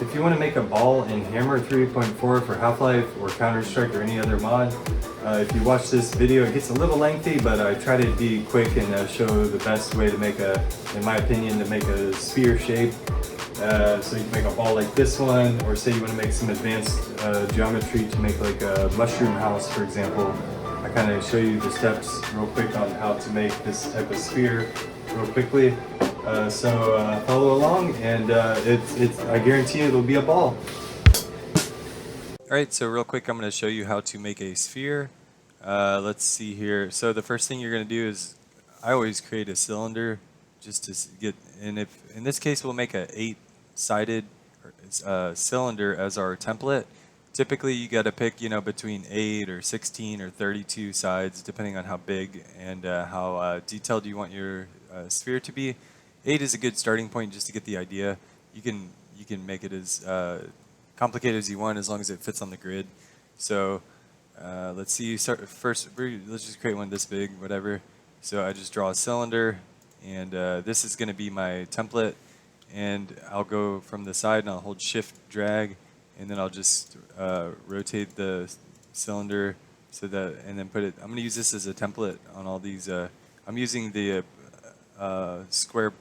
if you want to make a ball in Hammer 3.4 for Half-Life or Counterstrike or any other mod, if you watch this video, it gets a little lengthy, but I try to be quick and show the best way to make in my opinion, to make a sphere shape. So you can make a ball like this one, or say you want to make some advanced geometry to make like a mushroom house, for example. I kind of show you the steps real quick on how to make this type of sphere real quickly. So follow along, and I guarantee it'll be a ball. Alright, so real quick I'm going to show you how to make a sphere. Let's see here. So the first thing you're going to do is, I always create a cylinder just to get, and if in this case we'll make a 8-sided cylinder as our template. Typically you got to pick, between 8 or 16 or 32 sides, depending on how big and how detailed you want your sphere to be. 8 is a good starting point just to get the idea. You can make it as complicated as you want as long as it fits on the grid. So let's see. First, let's just create one this big, whatever. So I just draw a cylinder, and this is going to be my template. And I'll go from the side and I'll hold Shift, drag, and then I'll just rotate the cylinder so that, and then put it. I'm going to use this as a template on all these. I'm using the square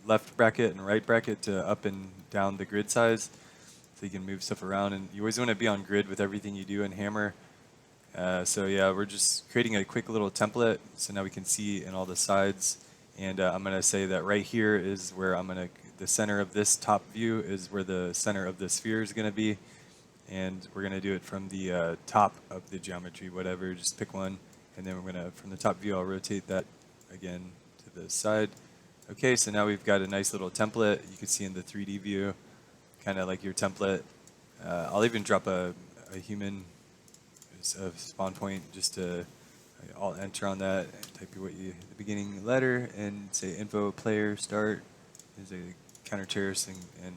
left bracket and right bracket to up and down the grid size, so you can move stuff around. And you always want to be on grid with everything you do in Hammer. So yeah, we're just creating a quick little template, so now we can see in all the sides. And I'm going to say that right here is where the center of this top view is where the center of the sphere is going to be. And we're going to do it from the top of the geometry, whatever, just pick one. And then we're going to, from the top view, I'll rotate that again to the side. Okay, so now we've got a nice little template. You can see in the 3D view, kind of like your template. I'll even drop a human spawn point just to, I'll enter on that, type the beginning letter, and say info player start is a counter terrorist and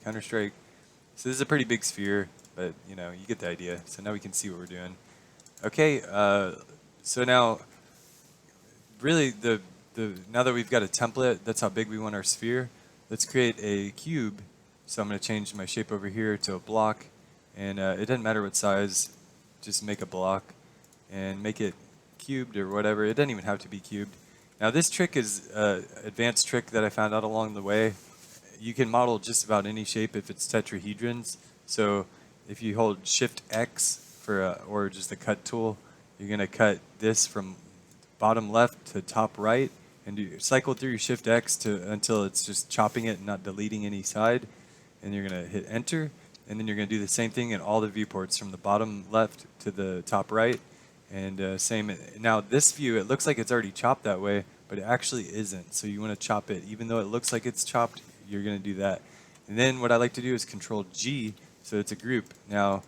Counterstrike. So this is a pretty big sphere, but you get the idea. So now we can see what we're doing. Okay, so now really now that we've got a template, that's how big we want our sphere. Let's create a cube. So I'm going to change my shape over here to a block, and it doesn't matter what size, just make a block and make it cubed or whatever. It doesn't even have to be cubed. Now this trick is an advanced trick that I found out along the way. You can model just about any shape if it's tetrahedrons. So if you hold Shift X or just the cut tool, you're going to cut this from bottom left to top right, and cycle through your Shift X until it's just chopping it and not deleting any side. And you're going to hit enter, and then you're going to do the same thing in all the viewports from the bottom left to the top right. And same. Now this view, it looks like it's already chopped that way, but it actually isn't. So you want to chop it. Even though it looks like it's chopped, you're going to do that. And then what I like to do is Control G, so it's a group. Now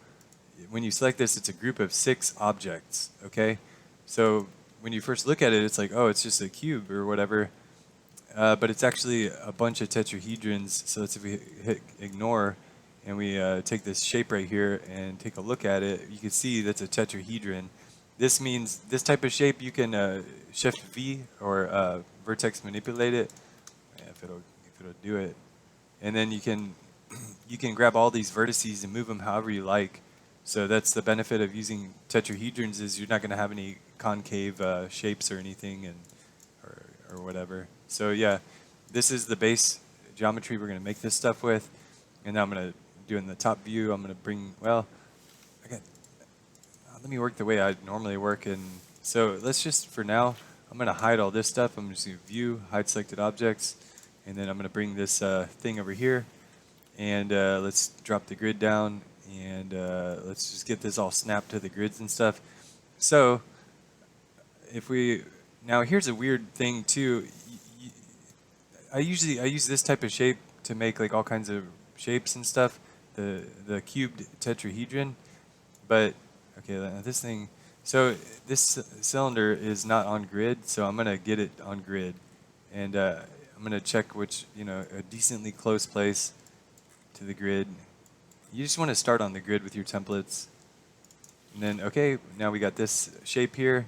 when you select this, it's a group of 6 objects. Okay, so when you first look at it, it's like, oh, it's just a cube or whatever. But it's actually a bunch of tetrahedrons. So let's, if we hit ignore and we take this shape right here and take a look at it, you can see that's a tetrahedron. This means this type of shape, you can Shift V or vertex manipulate it, if it'll do it. And then you can grab all these vertices and move them however you like. So that's the benefit of using tetrahedrons, is you're not going to have any concave shapes or anything, or whatever. So yeah, this is the base geometry we're going to make this stuff with. And now I'm going to do in the top view, I'm going to bring, well, let me work the way I normally work. And so let's just, for now, I'm going to hide all this stuff. I'm just going to view, hide selected objects, and then I'm going to bring this thing over here. And let's drop the grid down, and let's just get this all snapped to the grids and stuff. So if we, now here's a weird thing too. I use this type of shape to make like all kinds of shapes and stuff, the cubed tetrahedron. But okay, this thing, so this cylinder is not on grid, so I'm gonna get it on grid, and I'm gonna check which, a decently close place to the grid. You just want to start on the grid with your templates. And then, okay, now we got this shape here.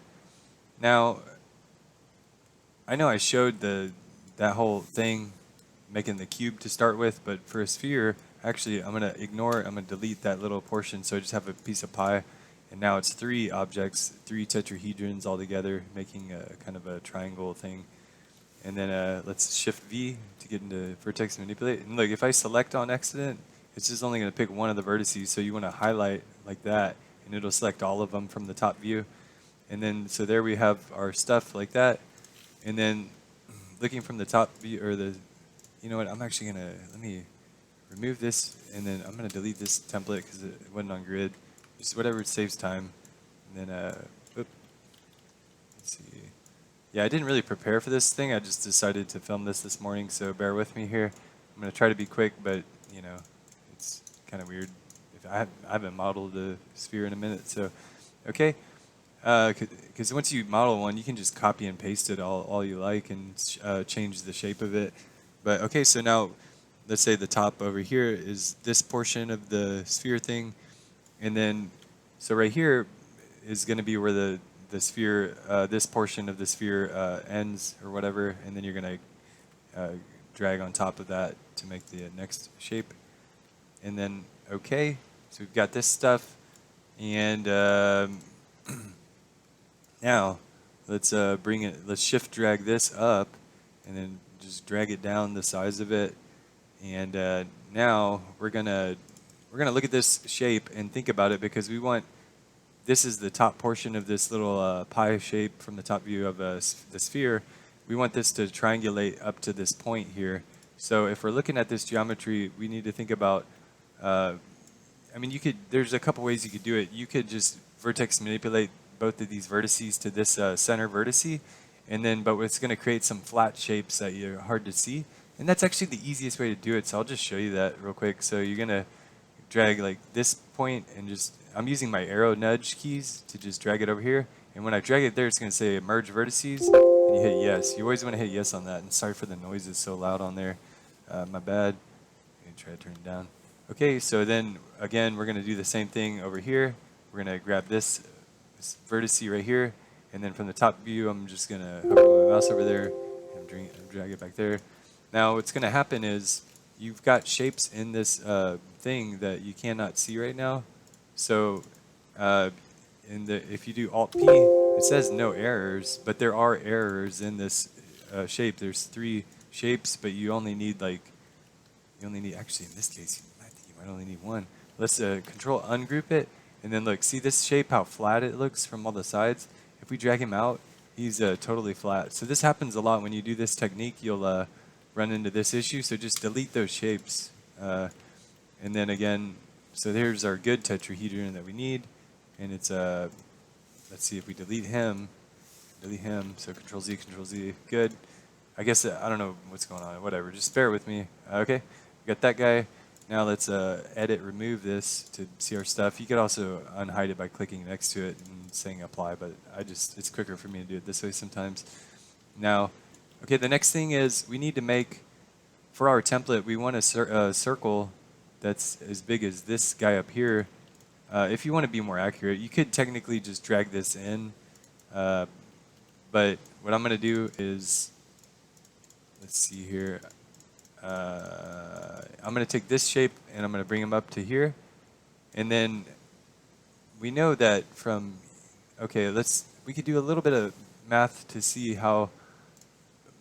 Now, I know I showed that whole thing, making the cube to start with, but for a sphere, actually, I'm going to ignore, I'm going to delete that little portion, so I just have a piece of pie. And now it's 3 objects, 3 tetrahedrons all together, making a kind of a triangle thing. And then let's shift V to get into vertex manipulate. And look, if I select on accident, it's just only going to pick one of the vertices. So you want to highlight like that, and it'll select all of them from the top view. And then, so there we have our stuff like that. And then looking from the top view, or the, you know what, I'm actually going to, let me remove this, and then I'm going to delete this template because it wasn't on grid. Just whatever saves time. And then, let's see. Yeah, I didn't really prepare for this thing. I just decided to film this morning, so bear with me here. I'm going to try to be quick, but, you know, it's kind of weird. If I haven't modeled a sphere in a minute, so, okay. Because once you model one, you can just copy and paste it all you like and change the shape of it. But, okay, so now, let's say the top over here is this portion of the sphere thing. And then, so right here is going to be where the sphere, this portion of the sphere ends or whatever, and then you're going to drag on top of that to make the next shape. And then, okay, so we've got this stuff, and now let's let's shift drag this up, and then just drag it down the size of it. And now we're gonna look at this shape and think about it, because we want, this is the top portion of this little pie shape from the top view of the sphere. We want this to triangulate up to this point here. So if we're looking at this geometry, we need to think about, I mean, there's a couple ways you could do it. You could just vertex manipulate both of these vertices to this center vertice, and then, but it's going to create some flat shapes that are hard to see. And that's actually the easiest way to do it, so I'll just show you that real quick. So you're going to drag like this point, and just, I'm using my arrow nudge keys to just drag it over here. And when I drag it there, it's going to say merge vertices, and you hit yes. You always want to hit yes on that. And sorry for the noise, it's so loud on there. My bad. I'm going to try to turn it down. Okay, so then again, we're going to do the same thing over here. We're going to grab this vertice right here, and then from the top view, I'm just going to hover my mouse over there and drag it back there. Now what's going to happen is you've got shapes in this thing that you cannot see right now. So if you do Alt P, it says no errors, but there are errors in this shape. There's 3 shapes, but you only need actually in this case, I think you might only need 1. Let's control ungroup it, and then look, see this shape, how flat it looks from all the sides? If we drag him out, he's totally flat. So this happens a lot when you do this technique. You'll run into this issue, so just delete those shapes. And then again, so there's our good tetrahedron that we need, and it's, let's see if we delete him, so Control Z, good. I guess, I don't know what's going on, whatever, just bear with me. Okay, we got that guy. Now let's edit, remove this to see our stuff. You could also unhide it by clicking next to it and saying apply, but it's quicker for me to do it this way sometimes. Now, okay, the next thing is we need to make, for our template, we want a circle that's as big as this guy up here. If you want to be more accurate, you could technically just drag this in, but what I'm going to do is, let's see here, I'm going to take this shape and I'm going to bring him up to here, and then we know that from, okay, we could do a little bit of math to see how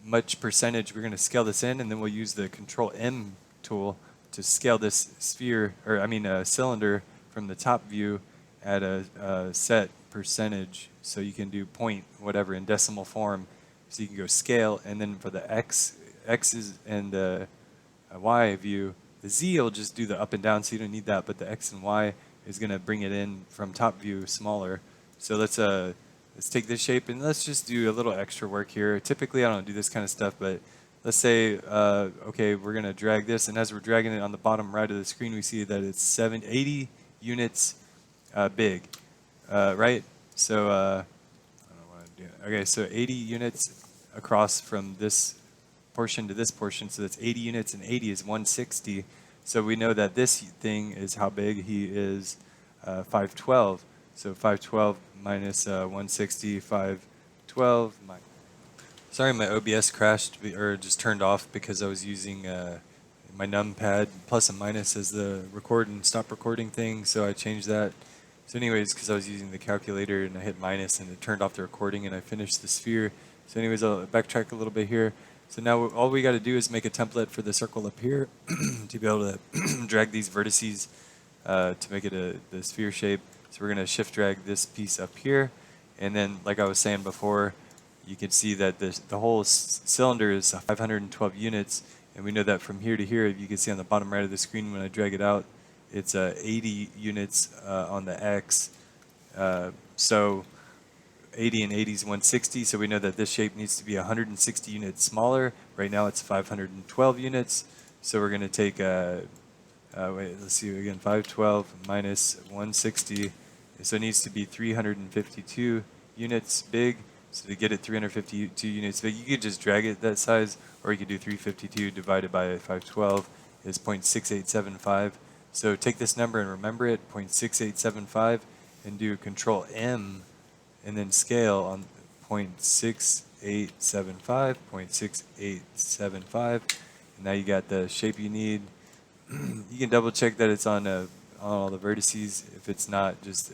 much percentage we're going to scale this in, and then we'll use the Control M tool to scale this sphere, or I mean a cylinder, from the top view at a set percentage. So you can do point whatever in decimal form. So you can go scale, and then for the X's and the Y view, the Z will just do the up and down, so you don't need that, but the X and Y is going to bring it in from top view smaller. So let's take this shape, and let's just do a little extra work here. Typically I don't do this kind of stuff, but let's say, okay, we're going to drag this, and as we're dragging it on the bottom right of the screen, we see that it's 80 units big, right? So, I don't want to do it. Okay, so 80 units across from this portion to this portion, so that's 80 units, and 80 is 160. So we know that this thing is how big he is, 512. So 512 minus 160, 512 minus. Sorry, my OBS crashed or just turned off because I was using my numpad plus and minus as the record and stop recording thing, so I changed that. So anyways, because I was using the calculator and I hit minus and it turned off the recording and I finished the sphere. So anyways, I'll backtrack a little bit here. So now all we got to do is make a template for the circle up here to be able to drag these vertices to make it the sphere shape. So we're going to shift drag this piece up here. And then, like I was saying before, you can see that the whole cylinder is 512 units. And we know that from here to here, you can see on the bottom right of the screen when I drag it out, it's 80 units on the X. So 80 and 80 is 160, so we know that this shape needs to be 160 units smaller. Right now it's 512 units, so we're going to take, let's see again, 512 minus 160, so it needs to be 352 units big. So to get it 352 units big, you could just drag it that size, or you could do 352 divided by 512 is 0.6875. So take this number and remember it, 0.6875, and do Control M and then scale on 0.6875, 0.6875, and now you got the shape you need. You can double check that it's on all the vertices. If it's not, just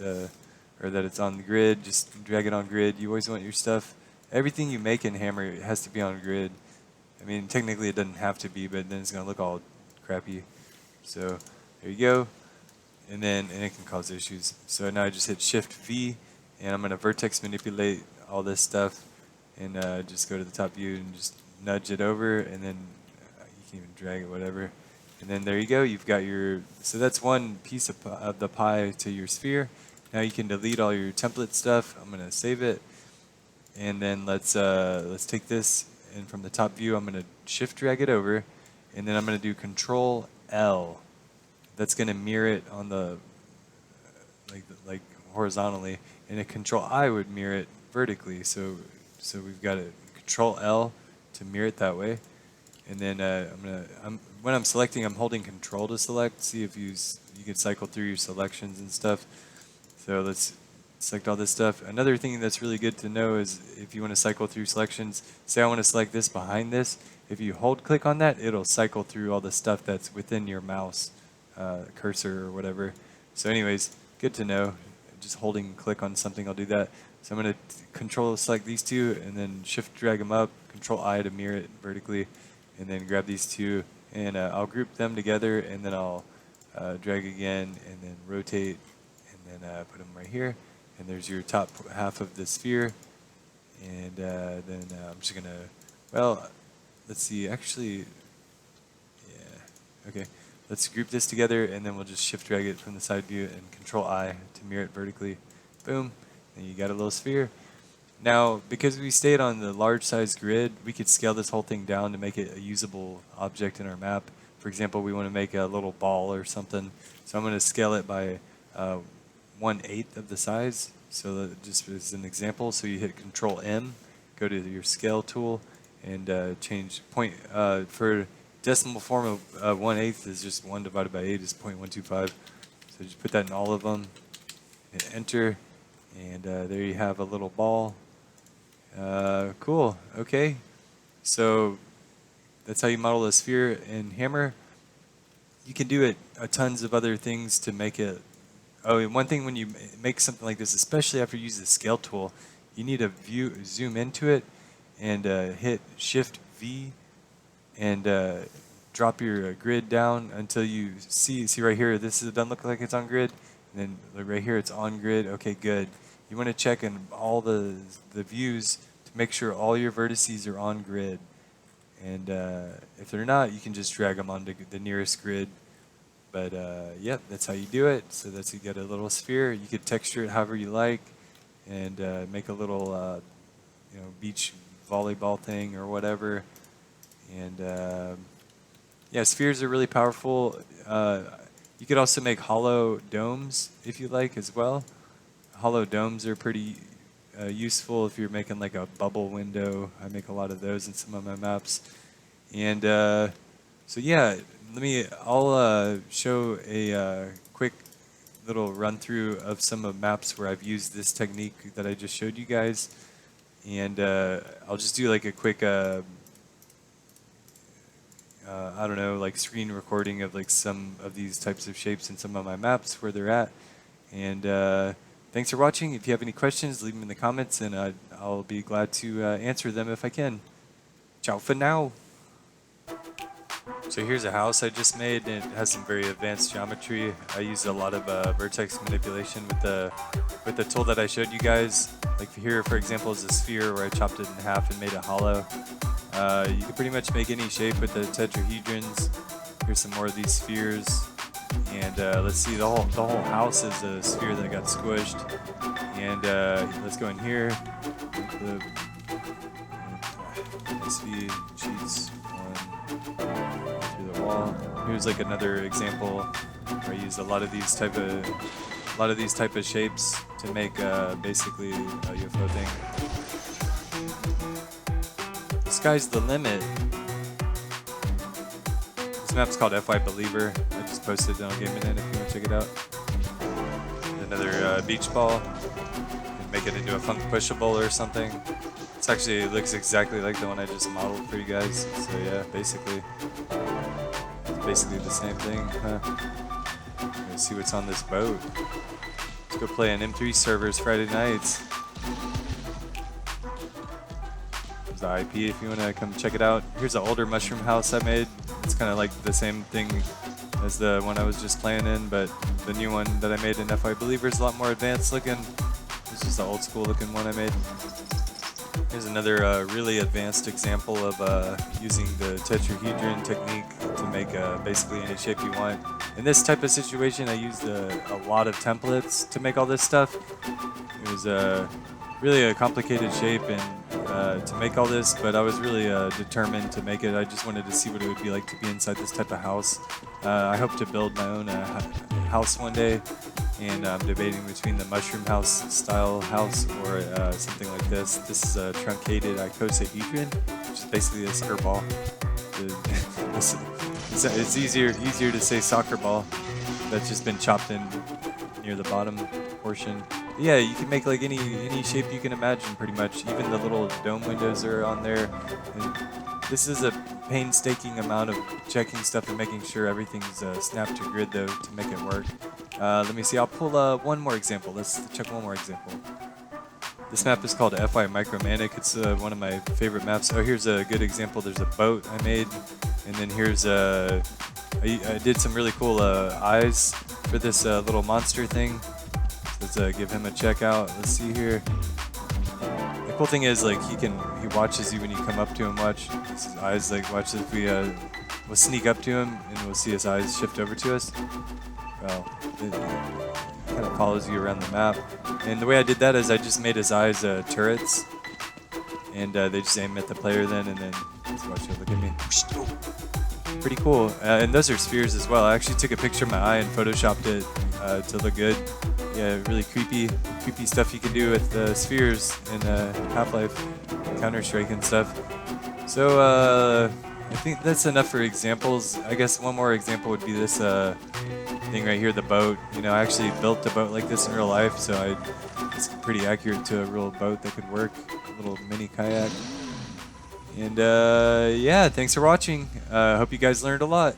or that it's on the grid, just drag it on grid. You always want your stuff. Everything you make in Hammer has to be on grid. I mean, technically it doesn't have to be, but then it's gonna look all crappy. So there you go, and it can cause issues. So now I just hit Shift V. And I'm going to vertex manipulate all this stuff and just go to the top view and just nudge it over, and then you can even drag it, whatever. And then there you go, you've got your, so that's one piece of the pie to your sphere. Now you can delete all your template stuff. I'm going to save it. And then let's take this, and from the top view I'm going to shift drag it over, and then I'm going to do Control L. That's going to mirror it on the, like horizontally. And a Control I would mirror it vertically. So we've got a Control L to mirror it that way. And then when I'm selecting, I'm holding Control to select. See if you can cycle through your selections and stuff. So let's select all this stuff. Another thing that's really good to know is if you want to cycle through selections, say I want to select this behind this. If you hold click on that, it'll cycle through all the stuff that's within your mouse cursor or whatever. So anyways, good to know. Just holding click on something, I'll do that. So I'm going to Control select these two and then shift drag them up, Control I to mirror it vertically, and then grab these two, and I'll group them together, and then I'll drag again and then rotate, and then put them right here. And there's your top half of the sphere. And then I'm just going to, well, let's see, actually, yeah, okay. Let's group this together, and then we'll just shift drag it from the side view and Control I to mirror it vertically. Boom, and you got a little sphere. Now, because we stayed on the large size grid, we could scale this whole thing down to make it a usable object in our map. For example, we want to make a little ball or something. So I'm going to scale it by 1/8 of the size. So that just as an example, so you hit Control M, go to your scale tool, and change point for decimal form of 1/8 is just 1 divided by 8 is 0.125. So just put that in all of them, hit enter, and there you have a little ball. Cool, okay. So that's how you model a sphere in Hammer. You can do it tons of other things to make it. Oh, and one thing when you make something like this, especially after you use the scale tool, you need to zoom into it and hit Shift V and drop your grid down until you see right here, this doesn't look like it's on grid, and then right here it's on grid. Okay, good. You want to check in all the views to make sure all your vertices are on grid, and if they're not, you can just drag them onto the nearest grid. But yep, that's how you do it. So that's, you get a little sphere. You could texture it however you like, and make a little beach volleyball thing or whatever. And yeah, spheres are really powerful. You could also make hollow domes if you like as well. Hollow domes are pretty useful if you're making like a bubble window. I make a lot of those in some of my maps. And so yeah, I'll show a quick little run through of some of maps where I've used this technique that I just showed you guys. And I'll just do like a quick I don't know, like screen recording of like some of these types of shapes in some of my maps where they're at. And thanks for watching. If you have any questions, leave them in the comments, and I'll be glad to answer them if I can. Ciao for now. So here's a house I just made, and it has some very advanced geometry. I used a lot of vertex manipulation with the tool that I showed you guys. Like here, for example, is a sphere where I chopped it in half and made it hollow. You can pretty much make any shape with the tetrahedrons. Here's some more of these spheres. And let's see, the whole house is a sphere that got squished. And let's go in here. SV cheats through the wall. Here's like another example where I used a lot of these type of shapes to make basically a UFO thing. The sky's the limit. This map's called FI Believer. I just posted it on Game Minute if you want to check it out. Another beach ball. Make it into a funk pushable or something. This actually looks exactly like the one I just modeled for you guys. So yeah, basically the same thing. Let's see what's on this boat. Let's go play on M3 servers Friday nights. There's the IP if you want to come check it out. Here's an older mushroom house I made. It's kind of like the same thing as the one I was just playing in, but the new one that I made in FI Believer is a lot more advanced looking. This is the old school looking one I made. Here's another really advanced example of using the tetrahedron technique to make basically any shape you want. In this type of situation, I used a lot of templates to make all this stuff. It was really a complicated shape and to make all this, but I was really determined to make it. I just wanted to see what it would be like to be inside this type of house. I hope to build my own house one day. And I'm debating between the mushroom house style house or something like this. This is a truncated icosahedron, which is basically a soccer ball. It's easier to say soccer ball. That's just been chopped in near the bottom portion. But yeah, you can make like any shape you can imagine, pretty much. Even the little dome windows are on there. And this is a painstaking amount of checking stuff and making sure everything's snapped to grid though to make it work. Let me see, I'll pull one more example. Let's check one more example. This map is called FI Micromanic. It's one of my favorite maps. Oh, here's a good example. There's a boat I made. And then here's I did some really cool eyes for this little monster thing. Let's give him a check out. Let's see here. The cool thing is, like, he watches you when you come up to him. Watch his eyes, like, watch if we'll sneak up to him and we'll see his eyes shift over to us. Well, it kind of follows you around the map. And the way I did that is I just made his eyes turrets, and they just aim at the player then, and then just watch it look at me. Pretty cool. And those are spheres as well. I actually took a picture of my eye and photoshopped it to look good. Yeah, really creepy stuff you can do with spheres in Half-Life, Counterstrike and stuff. So I think that's enough for examples. I guess one more example would be this thing right here, the boat. You know, I actually built a boat like this in real life, so it's pretty accurate to a real boat that could work, a little mini kayak. And yeah, thanks for watching. Hope you guys learned a lot.